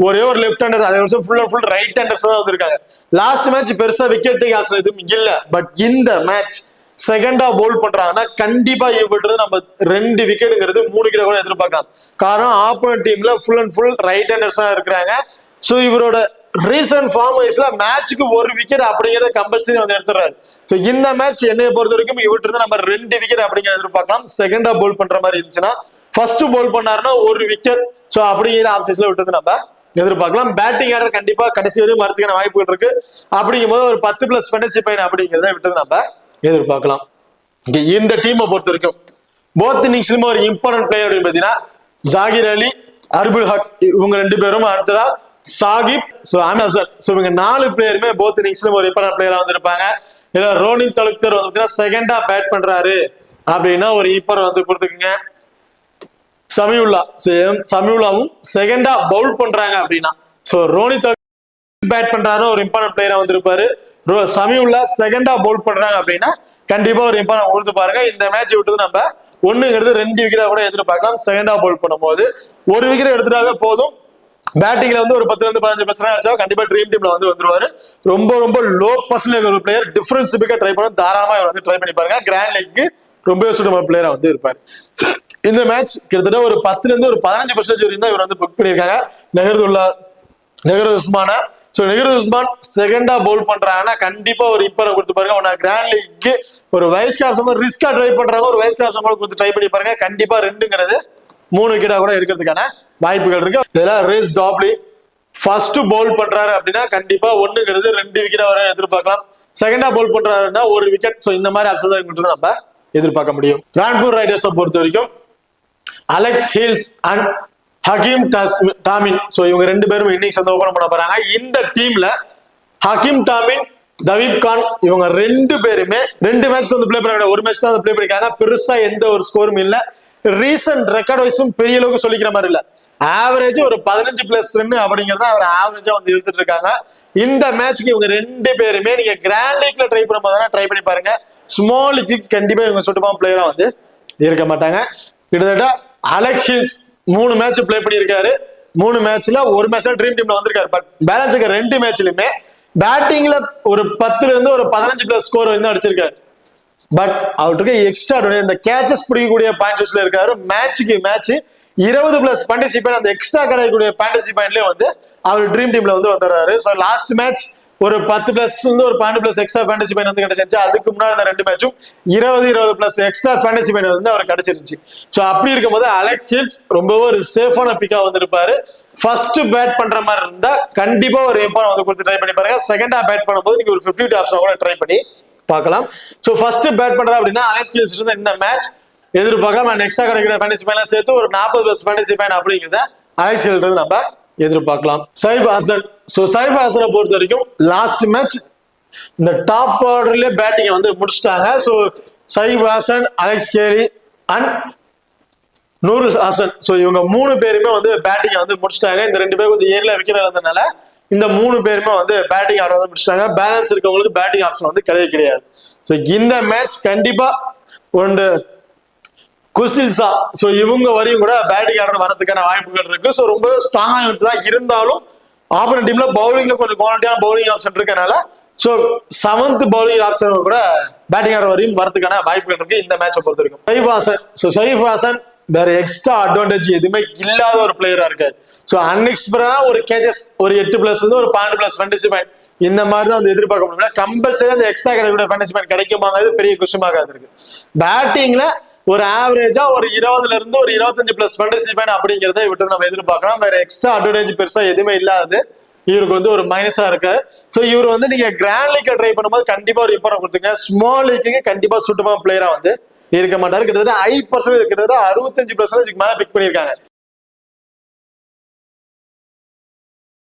ஒரே ஒரு லெஃப்ட் ஹேண்டர், அதே வருஷம் ஃபுல் ரைட் ஹேண்டர்ஸ் தான் வந்திருக்காங்க. லாஸ்ட் மேட்ச் பெருசா விக்கெட் ஆப்ஷன் எதுவும் இல்ல. பட் இந்த மேட்ச் செகண்டா பவுல் பண்றாங்கன்னா கண்டிப்பா இவர்கிட்ட நம்ம 2 விக்கெட்டுங்கிறது 3 விக்கெட் கூட எதிர்பார்க்கலாம். காரணம் ஆப்போனன்ட் டீம்ல ஃபுல் ரைட் ஹேண்டர்ஸ் தான் இருக்கிறாங்க. இவரோட ரீசன்ட் ஃபார்ம் வைஸ்ல மேட்சுக்கு 1 விக்கெட் அப்படிங்கறத கம்பல்சரி வந்து எடுத்துறாரு. இந்த மேட்ச் என்னைய பொறுத்த வரைக்கும் இவர்கிட்ட நம்ம 2 விக்கெட் அப்படிங்கறத எதிர்பார்க்கலாம். செகண்டா பவுல் பண்ற மாதிரி இருந்துச்சுன்னா ஃபர்ஸ்ட் பவுல் பண்ணாருன்னா 1 விக்கெட். அப்படிங்கிற ஆப்ஷன்ஸ்ல விட்டு நம்ம எதிர்பார்க்கலாம். பேட்டிங் ஆர்டர் கண்டிப்பா கடைசி வரையும் வரதுக்கான வாய்ப்புகள் இருக்கு. அப்படிங்கும் போது ஒரு 10 பிளஸ் ஃபேண்டசி பாயிண்ட் அப்படிங்கிறத விட்டு நம்ம எதிர்பார்க்கலாம். இந்த டீமை பொறுத்த வரைக்கும் போத் இன்னிங்ஸ்லயும் ஒரு இம்பார்ட்டன்ட் பிளேயர் அப்படின்னு பாத்தீங்கன்னா ஜாகிர் அலி, அர்புல் ஹக் இவங்க 2 பேரும், அடுத்ததா சாகிப், அமசன். இவங்க 4 பேருமே போத் இன்னிங்ஸ்லயும் ஒரு இம்பார்ட்டன்ட் பிளேயரா வந்திருப்பாங்க. இல்ல ரோனித் தலுக்தர் வந்து செகண்டா பேட் பண்றாரு அப்படின்னா ஒரு ஈப்பர் வந்து கொடுத்துக்குங்க. சமீவுல்லாவும் செகண்டா பவுல் பண்றாங்க அப்படின்னா ரோனித் பேட் பண்றாரு ஒரு இம்பார்ட்டன்ட் பிளேயரா வந்திருப்பாரு. சமீவுல்லா செகண்டா பவுல் பண்றாங்க அப்படின்னா கண்டிப்பா ஒரு இம்பார்ட்டன்ட் கொடுத்து பாருங்க. இந்த மேட்ச் விட்டு நம்ம 1ங்கிறது 2 விக்கெட்டா கூட எதிர்பார்க்கலாம். செகண்டா பவுல் பண்ணும்போது 1 விக்கெட் எடுத்துட்டாவே போதும். பேட்டிங்ல வந்து ஒரு 10ல இருந்து 15% அடிச்சா கண்டிப்பா ட்ரீம் டீம்ல வந்து வந்துருவாரு. ரொம்ப லோ பர்சன்டேஜ் ஒரு பிளேயர். டிஃபரன்ஸ் பிக்கா ட்ரை பண்ண தாராளமா இவர் வந்து ட்ரை பண்ணி பாருங்க. கிராண்ட் லீக்கு ரொம்ப சூட்டபிள் பிளேயரா வந்து இருப்பாரு. இந்த மேட்ச் கிட்டத்தட்ட ஒரு 10ல இருந்து ஒரு 15% வரையும் தான் இவர் வந்து புக் பண்ணியிருக்காங்க. நெஹர் உஸ்மான. நெஹர் உஸ்மான் செகண்டா பவுல் பண்றாங்கன்னா கண்டிப்பா ஒரு இம்பார்ட்டன்ட் கொடுத்து பாருங்க. கிராண்ட் லீக்கு ஒரு வைஸ் கேப்டன் ரிஸ்கா ட்ரை பண்றாங்க. ஒரு வைஸ் கேப்டன் கொடுத்து ட்ரை பண்ணி பாருங்க. கண்டிப்பா 2ங்கிறது 3 விக்கெட்டா கூட இருக்கிறதுக்கான வாய்ப்புகள் இருக்கு. இதெல்லாம் ரீஸ் டாப்லி ஃபர்ஸ்ட் பவுல் பண்றாரு அப்படின்னா கண்டிப்பா 1ங்கிறது 2 விக்கெட்டா வர எதிர்பார்க்கலாம். செகண்டா பவுல் பண்றாருன்னா 1 விக்கெட். இந்த மாதிரி ஆப்ஷன் தான் நம்ம எதிர்பார்க்க முடியும். ரான்பூர் ரைடர்ஸை பொறுத்த வரைக்கும் Alex hills and Hakeem Tomin. So இவங்க ரெண்டு பேரும் இன்னிங்ஸ் வந்து ஓபன் பண்ண போறாங்க. இந்த டீம்ல ஹக்கீம் டாமின், தவீப் கான் இவங்க ரெண்டு பேருமே 2 மேட்ச் வந்து பிளே பண்ண, ஒரு மேட்ச் தான் பிளே பண்ணிருக்காங்க. பெருசா எந்த ஒரு ஸ்கோரும் இல்ல. ரீசன்ட் ரெக்கார்ட் வைஸும் பெரிய அளவுக்கு சொல்லிக்கிற மாதிரி இல்ல. ஆவரேஜ் ஒரு 15+ ரன் அப்படிங்கறத அவர் ஆவரேஜா வந்து எடுத்துட்டு இருக்காங்க. இந்த மேட்ச்க்கு இவங்க ரெண்டு பேருமே நீங்க கிராண்ட் லீக்ல ட்ரை பண்ணும்போது ட்ரை பண்ணி பாருங்க. ஸ்மால் லீக் கண்டிப்பா இவங்க சுட்டுமா பிளேயரா வந்து இருக்க மாட்டாங்க. கிட்டத்தட்ட அலெக்ஸ் ஹில்ஸ் 3 மேட்ச் பிளே பண்ணியிருக்காரு. 3 மேட்ச்ல ஒரு மேட்ச்ல ட்ரீம் டீம்ல வந்திருக்காரு. பட் பேலன்ஸ் இருக்க 2 மேட்ச்லயுமே பேட்டிங்ல ஒரு 10ல இருந்து ஒரு 15+ ஸ்கோர் வந்து அடிச்சிருக்காரு. பட் அவருக்கு எக்ஸ்ட்ரா இந்த கேச்சஸ் பிடிக்கக்கூடிய பாயிண்ட்ஸ்ல இருக்காரு. மேட்சுக்கு மேட்ச் 20+ ஃபேண்டசி பாயிண்ட், அந்த எக்ஸ்ட்ரா கிடைக்கக்கூடிய ஃபேண்டசி பாயிண்ட்லயே வந்து அவர் ட்ரீம் டீம்ல வந்து வந்துடுறாரு. ஸோ லாஸ்ட் மேட்ச் ஒரு 10+ வந்து ஒரு 12+ எக்ஸ்ட்ரா ஃபேண்டசி பாயிண்ட் வந்து கிடைச்சிருச்சு. அதுக்கு முன்னாடி இந்த 2 மேட்சும் 20+ எக்ஸ்ட்ரா ஃபேண்டசி பாயிண்ட் வந்து அவர் கிடைச்சிருச்சு. ஸோ அப்படி இருக்கும்போது அலெக்ஸ் ஹில்ஸ் ரொம்பவே ஒரு சேஃபான பிக்கா வந்திருப்பாரு. ஃபர்ஸ்ட் பேட் பண்ற மாதிரி இருந்தா கண்டிப்பா ஒரு எம்பான் வந்து கொடுத்து ட்ரை பண்ணி பாருங்க. செகண்டா பேட் பண்ணும்போது நீங்க ஒரு 50 ஆப்ஷன் கூட ட்ரை பண்ணி பார்க்கலாம். ஸோ ஃபர்ஸ்ட் பேட் பண்ற அப்படின்னா அலெக்ஸ் ஹில்ஸ் இருந்து இந்த மேட்ச் எதிர்பார்க்கலாம். அண்ட் எக்ஸ்ட்ரா கிடைக்கிற ஃபேண்டசி பாயிண்ட் சேர்த்து ஒரு 40+ ஃபேண்டசி பாயிண்ட் அப்படிங்கிறத அலெக்ஸ் ஹில்ஸ் இருந்து நம்ம எதிர்பார்க்கலாம். சைஃப் ஹசன். ஸோ சைஃப் ஹசனை பொறுத்த வரைக்கும் லாஸ்ட் மேட்ச் இந்த டாப் ஆர்டர்ல பேட்டிங் வந்து முடிச்சிட்டாங்க. So Saif Hasan, Alex Carey and Nurul Hasan, so இவங்க 3 பேருமே வந்து பேட்டிங் வந்து முடிச்சிட்டாங்க. இந்த 2 பேரும் கொஞ்சம் ஏர்ல விக்கெட் இருந்ததுனால இந்த 3 பேருமே வந்து பேட்டிங் ஆர்டர் வந்து முடிச்சிட்டாங்க. பேலன்ஸ் இருக்கவங்களுக்கு பேட்டிங் ஆப்ஷன் வந்து கிடையாது. ஸோ இந்த மேட்ச் கண்டிப்பா ஒன்று குஸ்தில்சா, ஸோ இவங்க வரையும் கூட பேட்டிங் ஆர்டர் வரதுக்கான வாய்ப்புகள் இருக்கு. ஸோ ரொம்ப ஸ்ட்ராங்கா தான் இருந்தாலும் ஆப்போனன்ட் டீம்ல பவுலிங்ல கொஞ்சம் குவாலிட்டியான பவுலிங் ஆப்ஷன் இருக்கனால ஸோ 7th பவுலிங் ஆப்ஷன் கூட பேட்டிங் ஆர்டர் வரையும் வரதுக்கான வாய்ப்புகள் இருக்கு இந்த மேட்சை பொறுத்த வரைக்கும். சைஃப் ஹசன். ஸோ சைஃப் ஹசன் வேற எக்ஸ்ட்ரா அட்வான்டேஜ் எதுவுமே இல்லாத ஒரு பிளேயரா இருக்காரு. ஸோ அன்எக்ஸ்பெக்டடா ஒரு கேச்சஸ் ஒரு 8+ இருந்து ஒரு 12+ ஃபேண்டசி பாயிண்ட் இந்த மாதிரி தான் வந்து எதிர்பார்க்க முடியல. கம்பல்சரி அந்த எக்ஸ்ட்ரா கிடைக்கக்கூடிய ஃபேண்டசி பாயிண்ட் கிடைக்குமாங்கிறது பெரிய கொஸ்டின் இருக்கு. பேட்டிங்ல ஒரு ஆவரேஜா ஒரு 20ல இருந்து ஒரு 25+ ஃபேண்டசி பாயிண்ட் அப்படிங்கிறத விட்டு நம்ம எதிர்பார்க்கலாம். வேற எக்ஸ்ட்ரா அட்வான்டேஜ் பெருசா எதுவுமே இல்லாது இவருக்கு வந்து ஒரு மைனஸா இருக்கு. ஸோ இவர் வந்து நீங்க கிராண்ட் லீக் ட்ரை பண்ணும்போது கண்டிப்பா ஒரு இம்பார்ட்டன் கொடுத்துங்க. ஸ்மால் லீக்கு கண்டிப்பா சுட்டமான பிளேயரா வந்து இருக்க மாட்டாரு. கிட்டத்தட்ட 5% கிட்டத்தட்ட 65% மேல பிக் பண்ணிருக்காங்க.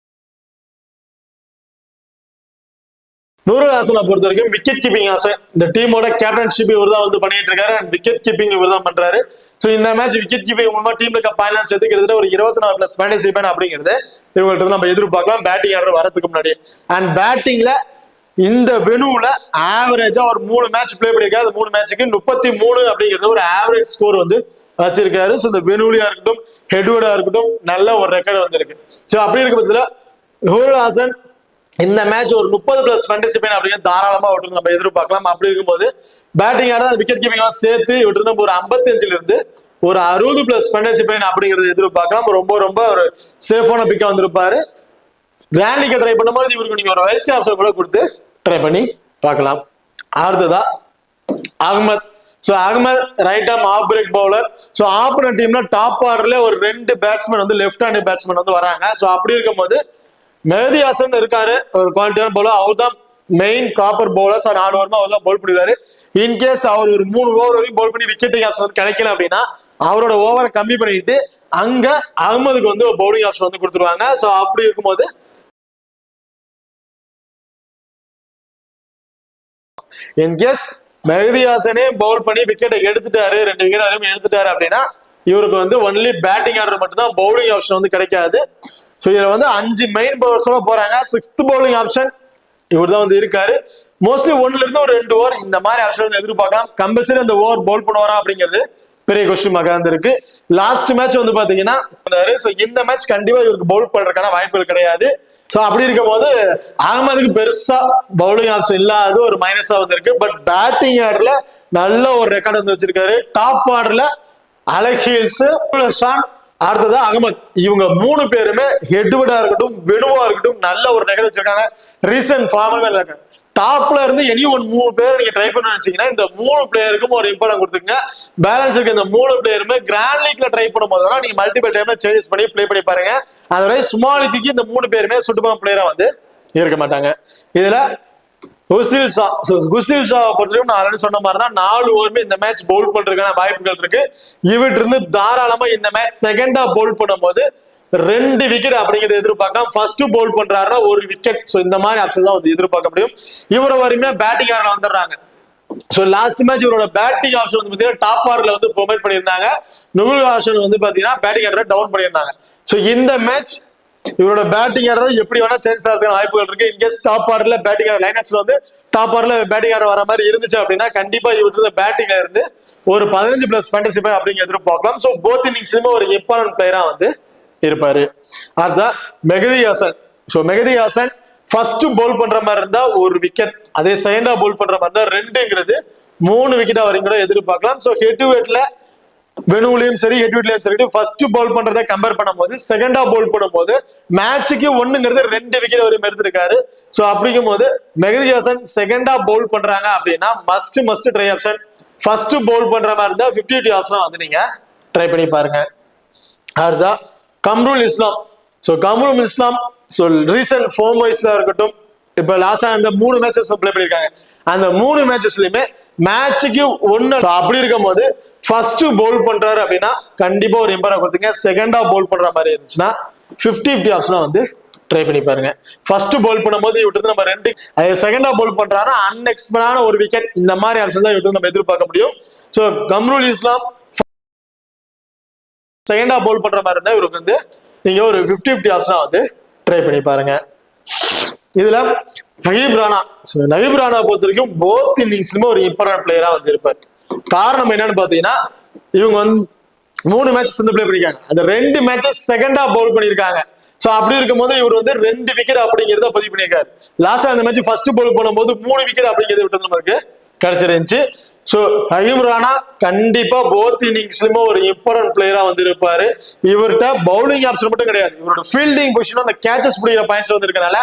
நூருல் ஹசனை பொறுத்த வரைக்கும் விக்கெட் கீப்பிங் ஆப்ஷன் இந்த டீமோட கேப்டன்ஷிப் இவர் தான் வந்து பண்ணிட்டு இருக்காரு. அண்ட் விக்கெட் கீப்பிங் இவர் தான் பண்றாரு. ஸோ இந்த மேட்ச் விக்கெட் கீப்பிங் மூலமா டீமுக்கு ஃபைனல் சேர்த்து கிட்டத்தட்ட ஒரு 24+ ஃபேண்டசி பாயிண்ட் அப்படிங்கிறது இவங்கள்ட்ட நம்ம எதிர்பார்க்கலாம் பேட்டிங் ஆர்டர் வரதுக்கு முன்னாடி. அண்ட் பேட்டிங்ல இந்த வெனுல ஆவரேஜா ஒரு 3 மேட்ச் பிளே பண்ணிருக்காரு. அந்த 3 மேட்சுக்கு 33 அப்படிங்கிறது ஒரு ஆவரேஜ் ஸ்கோர் வந்து வச்சிருக்காரு. ஸோ இந்த வெனுலியா இருக்கட்டும் ஹெட்வர்டா இருக்கட்டும் நல்ல ஒரு ரெக்கார்டு வந்திருக்கு. ஸோ அப்படி இருக்க பட்சத்துல நூருல் ஹசன் இந்த மேட்ச் ஒரு 30+ ஃபேண்டசி பாயிண்ட் அப்படிங்கிறது தாராளமா விட்டு நம்ம எதிர்பார்க்கலாம். அப்படி இருக்கும்போது பேட்டிங் ஆட விக்கெட் கீப்பிங் சேர்த்து விட்டு நம்ம ஒரு 55ல இருந்து ஒரு 60+ ஃபேண்டசி பாயிண்ட் அப்படிங்கறது எதிர்பார்க்கலாம். ரொம்ப ரொம்ப ஒரு சேஃபான பிக்கா வந்திருப்பாரு. கிராண்ட் லீக் ட்ரை பண்ணும்போது இவருக்கு நீங்க ஒரு வைஸ் ஆப்ஷன் கூட கொடுத்து ட்ரை பண்ணி பார்க்கலாம். அடுத்ததா Ahmed. So Ahmed right arm off break bowler. So opponent டீம்ல டாப் ஆர்டர்ல ஒரு 2 பேட்ஸ்மேன் வந்து லெஃப்ட் ஹேண்ட் பேட்ஸ்மேன் வந்து வராங்க. ஸோ அப்படி இருக்கும்போது மெஹதி ஹசன் இருக்காரு, ஒரு குவாலிட்டியான பவுலர். அவர் தான் மெயின் ப்ராப்பர் பவுலர். 4 ஓவர்மா அவர் தான் பவுல் பண்ணிடுவாரு. இன்கேஸ் அவர் ஒரு 3 ஓவர் வரைக்கும் பவுல் பண்ணி விக்கெட்டிங் ஆப்ஷன் வந்து கிடைக்கல அப்படின்னா அவரோட ஓவரை கம்மி பண்ணிட்டு அங்க அகமதுக்கு வந்து ஒரு பவுலிங் ஆப்ஷன் வந்து கொடுத்துருவாங்க. ஸோ அப்படி இருக்கும்போது இன்கேஸ் மெஹதி ஹசனே பவுல் பண்ணி விக்கெட்டை எடுத்துட்டாரு, 2 விக்கெட் வரையும் எடுத்துட்டாரு அப்படின்னா இவருக்கு வந்து ஒன்லி பேட்டிங் ஆர்டர் மட்டும் தான், பவுலிங் ஆப்ஷன் வந்து கிடைக்காது. ஸோ இதுல வந்து 5 மெயின் பவுலர்ஸோட போறாங்க. 6th பவுலிங் ஆப்ஷன் இவர் தான் வந்து இருக்காரு. மோஸ்ட்லி 1ல இருந்து ஒரு 2 ஓவர் இந்த மாதிரி ஆப்ஷன் எதிர்பார்க்கலாம். கம்பல்சரி அந்த ஓவர் பவுல் பண்ணுவாரா அப்படிங்கிறது பெரிய கொஸ்டின் மார்க்கா இருக்கு. லாஸ்ட் மேட்ச் வந்து பாத்தீங்கன்னா இந்த மேட்ச் கண்டிப்பா இவருக்கு பவுல் பண்றதுக்கான வாய்ப்புகள் கிடையாது. ஸோ அப்படி இருக்கும் போது அகமதுக்கு பெருசா பவுலிங் ஆப்ஷன் இல்லாத ஒரு மைனஸா வந்து இருக்கு. பட் பேட்டிங் ஆர்டர்ல நல்ல ஒரு ரெக்கார்ட் வந்து வச்சிருக்காரு. டாப் ஆர்டர்ல அலெக்ஸ் ஹில்ஸ், அடுத்தது அகமத், இவங்க 3 பேருமே ஹெட்வர்டா இருக்கட்டும் வெனுவா இருக்கட்டும் நல்ல ஒரு ரெக்கார்ட் வச்சிருக்காங்க. ரீசன்ட் ஃபார்ம் டாப்ல இருந்து எனி 3 பேர் நீங்க ட்ரை பண்ண வச்சீங்கன்னா இந்த 3 பிளேயருக்கும் ஒரு இம்பார்ட்டன் கொடுத்துங்க. பேலன்ஸ் இருக்க இந்த 3 பிளேயருமே கிராண்ட் லீக்ல ட்ரை பண்ணும்போது நீங்க மல்டிபிள் டைம்ல சேஞ்சஸ் பண்ணி பிளே பண்ணி பாருங்க. அதோட ஸ்மால் லீக்கு இந்த 3 பேருமே சுட்டுமான பிளேயரா வந்து இருக்க மாட்டாங்க. இதுல குஸ்தில் ஷா. குஸ்தில் ஷாவை பொறுத்தவரைக்கும் நான் ஆல்ரெடி சொன்ன மாதிரி தான் 4 ஓவருமே இந்த மேட்ச் பவுல் பண்றதுக்கான வாய்ப்புகள் இருக்கு. இவர்கிட்ட இருந்து தாராளமா இந்த மேட்ச் செகண்டா பவுல் பண்ணும்போது 2 விக்கெட் அப்படிங்கிறது எதிர்பார்க்கலாம். ஃபர்ஸ்ட் பவுல் பண்றாருன்னா 1 விக்கெட். ஸோ இந்த மாதிரி ஆப்ஷன் தான் வந்து எதிர்பார்க்க முடியும். இவரை வரையுமே பேட்டிங் ஆர்டர் வந்துடுறாங்க. ஸோ லாஸ்ட் மேட்ச் இவரோட பேட்டிங் ஆப்ஷன் வந்து பாத்தீங்கன்னா டாப் ஆர்டர்ல வந்து ப்ரொமோட் பண்ணியிருந்தாங்க. நுகுல் ஆப்ஷன் வந்து பாத்தீங்கன்னா பேட்டிங் ஆர்டர் டவுன் பண்ணியிருந்தாங்க. ஸோ இந்த மேட்ச் இவரோட பேட்டிங் ஆர்டர் எப்படி வேணா சேஞ்ச் ஆகிறதுக்கு வாய்ப்புகள் இருக்கு. இன்கேஸ் டாப் ஆர்டர்ல பேட்டிங் ஆர்டர் லைனப்ஸ்ல வந்து டாப் ஆர்டர்ல பேட்டிங் ஆர்டர் வர மாதிரி இருந்துச்சு அப்படின்னா கண்டிப்பா இவர்கிட்ட பேட்டிங்ல இருந்து ஒரு 15+ ஃபேண்டசி பாயிண்ட் அப்படிங்க எதிர்பார்க்கலாம். ஸோ போத் இன்னிங்ஸ்லயுமே ஒரு இம்பார்ட்டன்ட் பிளேயரா வந்து இருப்பாரு. அடுத்த Mehidy Hasan. So Mehidy Hasan first bowl பண்ற மாதிரி இருந்தா 1 விக்கெட், அதே செகண்டா பவுல் பண்ற மாதிரி இருந்தா 2ங்கிறது 3 விக்கெட்டா வரைக்கும் கூட எதிர்பார்க்கலாம். ஸோ ஹெட் டு ஹெட்ல வெனுவிலையும் சரி ஹெட் வீட்லயும் சரி ஃபர்ஸ்ட் பவுல் பண்றதை கம்பேர் பண்ணும்போது செகண்டா பவுல் பண்ணும்போது மேட்சுக்கு 1ங்கிறது 2 விக்கெட் வரையும் எடுத்திருக்காரு. ஸோ அப்படிங்கும் போது மெஹதி ஹசன் செகண்டா பவுல் பண்றாங்க அப்படின்னா must try option. First bowl பண்ற மாதிரி இருந்தா 50 ஆப்ஷன் வந்து நீங்க ட்ரை பண்ணி பாருங்க. அடுத்தா கம்ருல் இஸ்லாம். ஸோ கம்ருல் இஸ்லாம் ஸோ ரீசன்ட் ஃபார்ம் வைஸ்ல இருக்கட்டும், இப்ப லாஸ்டா அந்த 3 மேட்சஸ் பிளே பண்ணிருக்காங்க. அந்த 3 மேட்சஸ்லயுமே மேட்சுக்கு 1 அப்படி இருக்கும் போது ஃபர்ஸ்ட் பவுல் பண்றாரு அப்படின்னா கண்டிப்பா ஒரு இம்பரா கொடுத்துங்க. செகண்டா பவுல் பண்ற மாதிரி இருந்துச்சுன்னா 50 ஆப்ஷனா வந்து ட்ரை பண்ணி பாருங்க. ஃபர்ஸ்ட் பவுல் பண்ணும்போது இவட்டு நம்ம 2 செகண்டா பவுல் பண்றாரு அன்எக்ஸ்பெக்டடான 1 விக்கெட் இந்த மாதிரி ஆப்ஷன் தான் இவட்டு நம்ம எதிர்பார்க்க முடியும். ஸோ கம்ருல் இஸ்லாம் செகண்டா பவுல் பண்ற மாதிரி இருந்தா இவருக்கு வந்து நீங்க ஒரு 50 ஆப்ஷனா வந்து ட்ரை பண்ணி பாருங்க. இதுல நகீப் ராணா. நகீப் ராணா பொறுத்த வரைக்கும் போத் இன்னிங்ஸ்லயுமே ஒரு இம்பார்ட்டன்ட் பிளேயரா வந்து இருப்பார். காரணம் என்னன்னு பாத்தீங்கன்னா இவங்க வந்து 3 மேட்சஸ் வந்து பிளே பண்ணிருக்காங்க. அந்த 2 மேட்சஸ் செகண்டா பவுல் பண்ணிருக்காங்க. சோ அப்படி இருக்கும்போது இவர் வந்து 2 விக்கெட் அப்படிங்கிறத பதிவு பண்ணியிருக்காரு. லாஸ்டா அந்த மேட்ச் ஃபர்ஸ்ட் பவுல் பண்ணும்போது 3 விக்கெட் அப்படிங்கிறது விட்டு நமக்கு கிடைச்சிருந்துச்சு. சோ நகீப் ராணா கண்டிப்பா போத் இன்னிங்ஸ்லயுமே ஒரு இம்பார்ட்டன்ட் பிளேயரா வந்து இருப்பாரு. இவர்கிட்ட பவுலிங் ஆப்ஷன் மட்டும் கிடையாது, இவரோட ஃபீல்டிங் பொசிஷன் அந்த கேச்சஸ் பிடிக்கிற பாயிண்ட்ஸ் வந்து இருக்கனால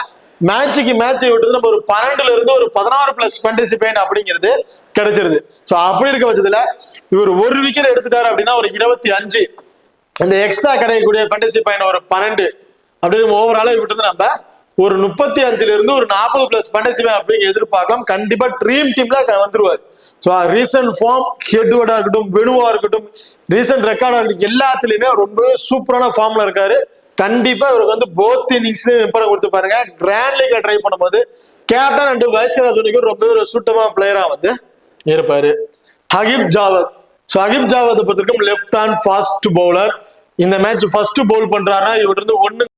மேட்சுக்கு மேட்ச் விட்டு நம்ம ஒரு 12ல இருந்து ஒரு 16+ ஃபேண்டசி பாயிண்ட் அப்படிங்கிறது கிடைச்சிருது. சோ அப்படி இருக்க பட்சத்துல இவர் 1 விக்கெட் எடுத்துட்டாரு அப்படின்னா ஒரு 25, அந்த எக்ஸ்ட்ரா கிடைக்கக்கூடிய ஃபேண்டசி பாயிண்ட் ஒரு 12 அப்படின்னு ஓவரால விட்டு நம்ம ஒரு 35ல இருந்து ஒரு 40+ ஃபேண்டசி பாயிண்ட் அப்படிங்க எதிர்பார்க்கலாம். கண்டிப்பா ட்ரீம் டீம்ல வந்துருவாரு. ஸோ ரீசன்ட் ஃபார்ம் ஹெட்வர்டா இருக்கட்டும், வெனுவா இருக்கட்டும், ரீசன்ட் ரெக்கார்டா இருக்கட்டும், எல்லாத்துலயுமே ரொம்ப சூப்பரான ஃபார்ம்ல இருக்காரு. கண்டிப்பா இவருக்கு வந்து போத் இன்னிங்ஸ்லயும் இம்பார்ட்டன்ட் கொடுத்து பாருங்க. கிராண்ட் லீக்ல ட்ரை பண்ணும்போது கேப்டன் அண்ட் வைஸ் கேப்டன் ரொம்ப ஒரு சூட்டமான பிளேயரா வந்து இருப்பாரு. ஹகிப் ஜாவத். ஸோ ஹகிப் ஜாவத் பொறுத்தவரைக்கும் லெஃப்ட் ஹேண்ட் ஃபாஸ்ட் பவுலர். இந்த மேட்ச் ஃபர்ஸ்ட் பவுல் பண்றாருன்னா இவர்கிட்ட இருந்து 1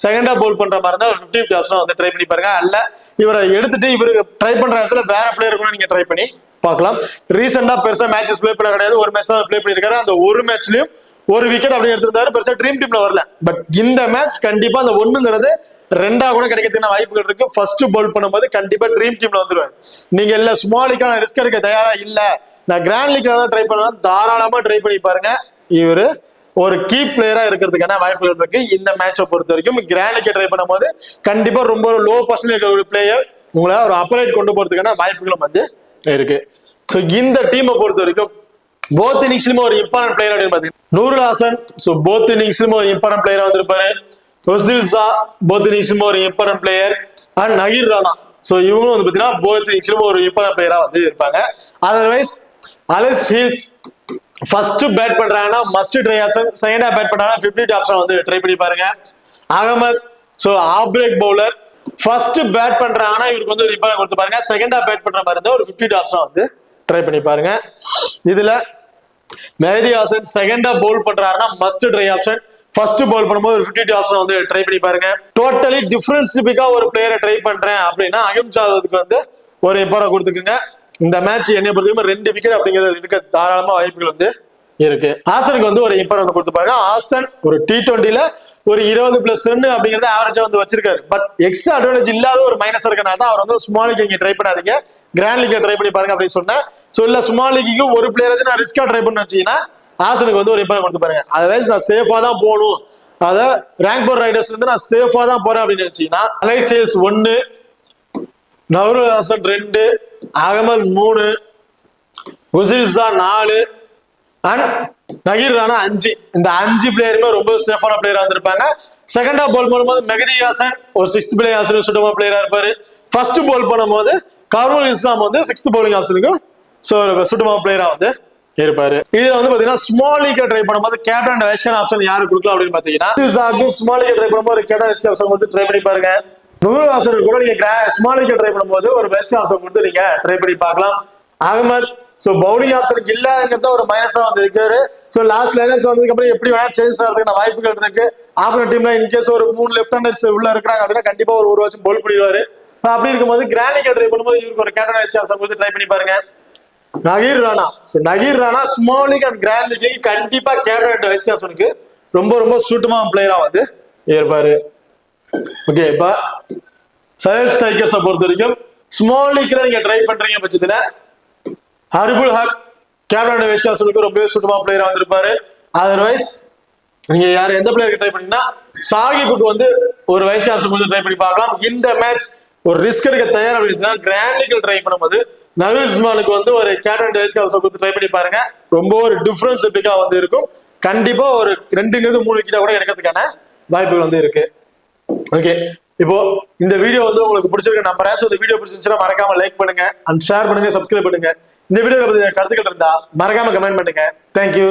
செகண்டா பவுல் பண்ற மாதிரி இருந்தா 50 ஆப்ஷன் வந்து ட்ரை பண்ணி பாருங்க. அல்ல இவரை எடுத்துட்டு இவருக்கு ட்ரை பண்ற இடத்துல வேற பிளேயர் கூட நீங்க ட்ரை பண்ணி பார்க்கலாம். ரீசெண்டா பெருசா மேட்சஸ் பிளே பண்ண கிடையாது, ஒரு மேட்ச் தான் பிளே பண்ணிருக்காரு. அந்த ஒரு மேட்ச்லயும் 1 விக்கெட் அப்படி எடுத்திருந்தாரு. பெருசா ட்ரீம் டீம்ல வரல. பட் இந்த மேட்ச் கண்டிப்பா அந்த 1ங்கிறது 2ஆ கூட கிடைக்கிறதுக்கான வாய்ப்புகள் இருக்கு. ஃபர்ஸ்ட் பவுல் பண்ணும்போது கண்டிப்பா ட்ரீம் டீம்ல வந்துருவாரு. நீங்க இல்ல ஸ்மால் லீக்கான ரிஸ்க் எடுக்க தயாரா இல்ல, நான் கிராண்ட் லீக்ல தான் ட்ரை பண்ணலாம், தாராளமா ட்ரை பண்ணி பாருங்க. இவரு ஒரு கீ பிளேயரா இருக்கிறதுக்கான வாய்ப்புகள் இருக்கு. இந்த மேட்சை பொறுத்த வரைக்கும் கிராண்ட் லீக் ட்ரை பண்ணும்போது கண்டிப்பா ரொம்ப லோ பர்சன்டேஜ் பிளேயர் உங்களை ஒரு அப்ரைட் கொண்டு போறதுக்கான வாய்ப்புகளும் வந்து இருக்கு. ஸோ இந்த டீமை பொறுத்த வரைக்கும் போத் இன்னிங்ஸ்லயுமே ஒரு இம்பார்ட்டன்ட் பிளேயர் அப்படின்னு பாத்தீங்கன்னா நூருல் ஹசன். ஸோ போத் இன்னிங்ஸ்லயுமே ஒரு இம்பார்ட்டன்ட் பிளேயரா வந்திருப்பாரு. குஸ்தில் ஷா போத் இன்னிங்ஸ்லயுமே ஒரு இம்பார்ட்டன்ட் பிளேயர். அண்ட் நகீர் ராணா. ஸோ இவங்களும் வந்து பாத்தீங்கன்னா போத் இன்னிங்ஸ்லயுமே ஒரு இம்பார்ட்டன்ட் பிளேயரா வந்து இருப்பாங்க. Otherwise Alex Hales first bat பண்றாங்கன்னா மஸ்ட் ட்ரை ஆப்ஷன், செகண்டா பேட் பண்றாங்கன்னா 50 ஆப்ஷன் வந்து ட்ரை பண்ணி பாருங்க. Ahmed. So off break bowler. First bat பண்றாங்கன்னா இவருக்கு வந்து ஒரு இம்பார்ட்டன்ட் கொடுத்து பாருங்க. செகண்டா பேட் பண்ற மாதிரி இருந்தா ஒரு 50 ஆப்ஷன் வந்து ட்ரை பண்ணி பாருங்க. இதுல மெஹதி ஹசன் செகண்டா பவுல் பண்றாருன்னா must try option, first Pavul பண்ணும்போது ஒரு 50 ஆப்ஷன் வந்து ட்ரை பண்ணி பாருங்க. டோட்டலி டிஃபரன்சிபிக்கா ஒரு பிளேயரை ட்ரை பண்றேன் அப்படின்னா அகிம் ஜாவதுக்கு வந்து ஒரு இம்பார்ட்டன்ட் கொடுத்துக்குங்க. இந்த மேட்ச் என்னை பொறுத்தவரைக்கும் 2 விக்கெட் அப்படிங்கிறது இருக்க தாராளமா வாய்ப்புகள் வந்து இருக்கு. ஹாசனுக்கு வந்து ஒரு இம்பார்ட்டன்ட் கொடுத்து பாருங்க. ஹாசன் ஒரு T20ல ஒரு 20+ ரன் அப்படிங்கறத ஆவரேஜா வந்து வச்சிருக்காரு. பட் எக்ஸ்ட்ரா அட்வான்டேஜ் இல்லாத ஒரு மைனஸ் இருக்கனால தான் அவர் வந்து ஸ்மால் லீக் இங்க ட்ரை பண்ணாதீங்க, கிராண்ட் லீக் ட்ரை பண்ணி பாருங்க அப்படின்னு சொன்னேன். சோ இல்ல ஸ்மால் லீக்கு ஒரு பிளேயர் நான் ரிஸ்கா ட்ரை பண்ண வச்சீங்கன்னா ஹாசனுக்கு வந்து ஒரு இம்பார்ட்டன்ட் கொடுத்து பாருங்க. அதர்வைஸ் நான் சேஃபா தான் போகணும், அத ரேங்க் போர் ரைடர்ஸ் வந்து நான் சேஃபா தான் போறேன் அப்படின்னு நினைச்சீங்கன்னா Alex Hales 1, Nurul Hasan 2, Ahmed 3, Khushdil Shah 4 and நகீர் ராணா 5. இந்த 5 பிளேயருமே ரொம்ப சேஃபான பிளேயரா வந்திருப்பாங்க. செகண்ட் ஹாஃப் பால் பண்ணும்போது மெஹதி ஹாசன் ஒரு 6th பிளேயிங் ஆப்ஷனுக்கு சுட்டமா பிளேயரா இருப்பாரு. ஃபர்ஸ்ட் பால் பண்ணும்போது கமருல் இஸ்லாம் வந்து 6th பவுலிங் ஆப்ஷனுக்கு சுட்டமா பிளேயரா வந்து இருப்பாரு. இதுல வந்து பாத்தீங்கன்னா ஸ்மால் லீக் ட்ரை பண்ணும்போது captain and vice captain option யாரு கொடுக்கலாம் அப்படின்னு பாத்தீங்கன்னா ஸ்மால் லீக் ட்ரை பண்ணும்போது ஒரு கேப்டன் வைஸ் ஆப்ஷன் கொடுத்து ட்ரை பண்ணி பாருங்க. நூறு ஆப்ஷன் கூட நீங்க ஸ்மால் லீக் ட்ரை பண்ணும்போது ஒரு வைஸ் ஆப்ஷன் கொடுத்து நீங்க ட்ரை பண்ணி பார்க்கலாம். அகமது பவுலிங் ஆப்ஷனுக்கு இல்லங்கிறத ஒரு மைனஸா வந்து இருக்காரு. லாஸ்ட் லைனப்ஸ் வந்ததுக்கு அப்புறம் எப்படி வேணா சேஞ்ச் ஆகிறதுக்கு வாய்ப்புகள் இருக்கு. ஆப்போனன்ட் டீம்ல இன்கேஸ் ஒரு 3 லெஃப்ட் ஹேண்டர்ஸ் உள்ள இருக்கிறாங்க அப்படின்னா கண்டிப்பா ஒரு வாட்ச் போல் பண்ணிடுவாரு. அப்படி இருக்கும்போது கிராண்டிகா ட்ரை பண்ணும்போது இவருக்கு ஒரு கேப்டன் வைஸ் ஆப்ஷன் கொடுத்து ட்ரை பண்ணி பாருங்க. நகீர் Rana small league and grand league கண்டிப்பா கேப்டன் அண்ட் வைஸ் கேப்டனுக்கு ரொம்ப ரொம்ப சூட்டமா பிளேயரா வந்து இருப்பாரு. ஓகே, இப்ப சைல்ட் ஸ்ட்ரைக்கர்ஸை பொறுத்த வரைக்கும் ஸ்மால் லீக்ல நீங்க ட்ரை பண்றீங்க பட்சத்துல ஹர்புல் ஹக் கேப்டன் அண்ட் வைஸ் கேப்டனுக்கு ரொம்ப சூட்டமா பிளேயரா வந்திருப்பாரு. அதர்வைஸ் நீங்க யார் எந்த பிளேயருக்கு ட்ரை பண்ணீங்கன்னா சாகிபுக்கு வந்து ஒரு வைஸ் கேப்டன் வந்து ட்ரை பண்ணி பார்க்கலாம். இந்த மேட்ச் ஒரு ரிஸ்க் எடுக்க தயார் அப்படின்னா கிராண்ட் லீக்ல ட்ரை பண்ணும்போது நவீன் உஸ்மானுக்கு வந்து ஒரு கேப்டன் வைஸ் கேப்டன் கொடுத்து ட்ரை பண்ணி பாருங்க. ரொம்ப ஒரு டிஃபரன்ஸ் எபிக்கா வந்து இருக்கும். கண்டிப்பா ஒரு 2-3 விக்கெட்டா கூட எடுக்கிறதுக்கான வாய்ப்புகள் வந்து இருக்கு. ஓகே, இப்போ இந்த வீடியோ வந்து உங்களுக்கு பிடிச்சிருக்க நம்புறேன். இந்த வீடியோ பிடிச்சிருந்துச்சுன்னா மறக்காம லைக் பண்ணுங்க அண்ட் ஷேர் பண்ணுங்க, சப்ஸ்கிரைப் பண்ணுங்க. இந்த வீடியோ கருத்துக்கள் இருந்தா மறக்காம கமெண்ட் பண்ணுங்க. தேங்க்யூ.